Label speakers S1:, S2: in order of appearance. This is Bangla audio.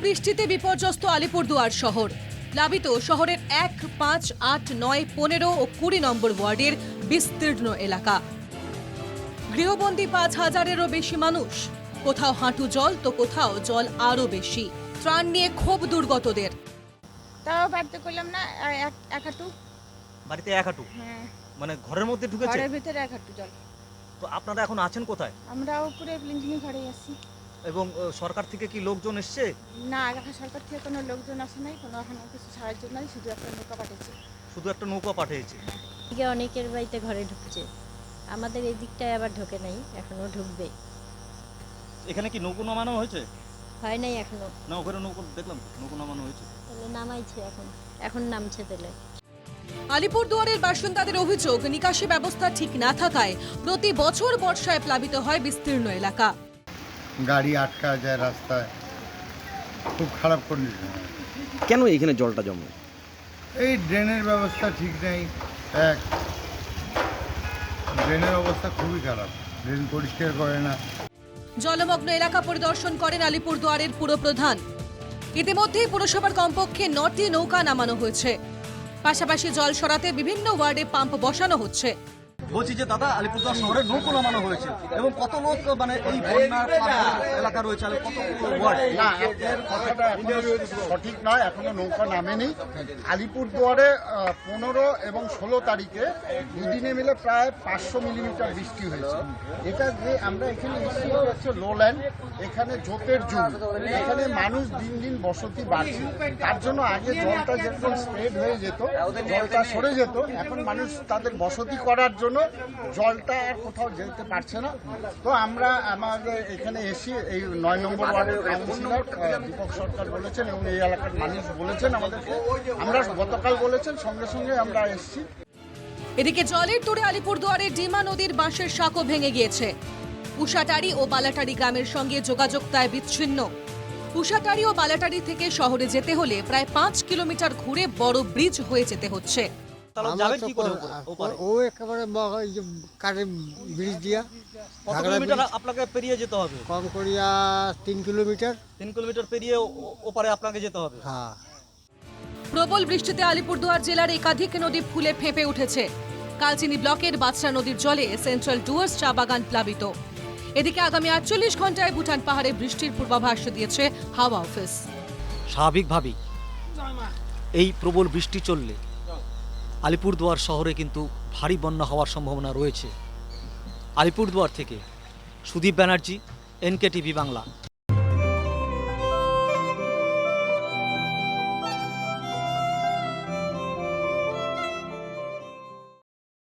S1: বৃষ্টিতে বিপর্যস্ত আলিপুরদুয়ার শহর। প্লাবিত শহরের 1, 5, 8, 9, 15 ও 20 নম্বর ওয়ার্ডের বিস্তীর্ণ এলাকা। গৃহবন্দী 5,000-এরও বেশি মানুষ। কোথাও হাঁটু জল তো কোথাও জল আরো বেশি। ত্রাণ নিয়ে ক্ষোভ দুর্গতদের।
S2: তাও বাড়িতে করলাম না এক হাঁটু।
S3: বাড়িতে এক হাঁটু?
S2: হ্যাঁ,
S3: মানে ঘরের মধ্যে ঢুকেছে?
S2: ঘরের ভিতরে এক হাঁটু জল।
S3: তো আপনারা এখন আছেন কোথায়?
S2: আমরা উপরে প্লিঞ্জিং ঘরে আছি।
S3: এবং সরকার থেকে কি লোকজন এসছে?
S2: না, এখন সরকার থেকে কোনো লোকজন আসে নাই, কোনো এখনো কিছু সাহায্য নাই, শুধু একটা নৌকা পাঠিয়েছে।
S3: শুধু একটা নৌকা পাঠিয়েছে।
S4: এদিকে অনেকের বাড়িতে ঘরে ঢুকছে, আমাদের এই দিকটায় আবার ঢোকে নাই, এখনো ঢুকবে।
S3: এখানে কি নৌকো নামানো হয়েছে?
S4: হয় নাই এখনো।
S3: না, ওখানে নৌকো দেখলাম, নৌকো নামানো হয়েছে।
S4: তাহলে নামাইছে, এখন নামছে তেলে।
S1: আলিপুরদুয়ারের বাসিন্দাদের অভিযোগ, নিকাশি ব্যবস্থা ঠিক না থাকায় প্রতি বছর বর্ষায় প্লাবিত হয় বিস্তীর্ণ এলাকা।
S5: গাড়ি আটকা যায় রাস্তায়, খুব খারাপ কন্ডিশন।
S6: কেন এখানে জলটা জমে?
S5: এই ড্রেনের ব্যবস্থা ঠিক নেই। ড্রেনের অবস্থা খুবই খারাপ, ড্রেন পরিষ্কার করে না।
S1: জলমগ্ন এলাকা পরিদর্শন করেন আলিপুরদুয়ারের পুরপ্রধান। ইতিমধ্যেই পুরসভার কমপক্ষে 9টি নৌকা নামানো হয়েছে। পাশাপাশি জল সরাতে বিভিন্ন ওয়ার্ডে পাম্প বসানো হচ্ছে।
S3: বলছি যে দাদা, আলিপুরদুয়ার শহরে নৌকো নামানো হয়েছে এবং কত লোক মানে এই বন্যার এলাকা রয়েছে, কত ওয়ার্ড?
S7: না, আপনার কথাটা এখনো সঠিক নয়, এখনো নৌকা নামেনি। আলিপুরদুয়ারে 15 এবং 16 তারিখে দুদিনে মিলে প্রায় 500 মিলিমিটার বৃষ্টি হয়েছে। এটা যে আমরা এখানে এসেছি, এটা হচ্ছে লোল্যান্ড, এখানে জোতের জমি, এখানে মানুষ দিন দিন বসতি বাড়ছে। তার জন্য আগে জলটা যেরকম স্প্রেড হয়ে যেত, জলটা সরে যেত, এখন মানুষ তাদের বসতি করার জন্য জলটা আর কোথাও যেতে পারছে না। তো আমরা আমাদের এখানে এসে এই 9 নম্বর ওয়ার্ডের কাউন্সিলর দীপক সরকার বলেছেন এবং এই এলাকার মানুষ বলেছেন আমাদেরকে, আমরা গতকাল বলেছেন, সঙ্গে সঙ্গে আমরা এসেছি।
S1: এদিকে জলের তোড়ে আলিপুরদুয়ারের ডিমা নদীর বাঁশের সাঁকো ভেঙে গিয়েছে। উষাটারি ও বালাটারি গ্রামের সঙ্গে যোগাযোগ প্রায় বিচ্ছিন্ন। উষাটারি ও বালাটারি থেকে শহরে যেতে হলে প্রায় 5 কিলোমিটার ঘুরে বড় ব্রিজ হয়ে যেতে হচ্ছে।
S3: যাবেন কি করে ওপারে?
S8: ও একেবারে কাঠের ব্রিজ দিয়া
S3: কত কিলোমিটার আপনাকে পেরিয়ে যেতে হবে?
S8: কম করিয়া 3 কিলোমিটার।
S3: 3 কিলোমিটার পেরিয়ে ওপারে আপনাকে যেতে হবে।
S8: হ্যাঁ।
S1: প্রবল বৃষ্টিতে আলিপুরদুয়ার জেলার একাধিক নদী ফুলে ফেঁপে উঠেছে। কালচিনি ব্লকের বাদশা নদীর জলে সেন্ট্রাল ডুয়ার্স চা বাগান প্লাবিত। এদিকে আগামী 48 ঘন্টায় ভুটান পাহাড়ে বৃষ্টির পূর্বাভাস দিয়েছে হাওয়া অফিস।
S9: স্বাভাবিকভাবেই এই প্রবল বৃষ্টি চললে আলিপুরদুয়ার শহরে কিন্তু ভারী বন্যা হওয়ার সম্ভাবনা রয়েছে। আলিপুরদুয়ার থেকে সুদীপ ব্যানার্জি, NK TV বাংলা।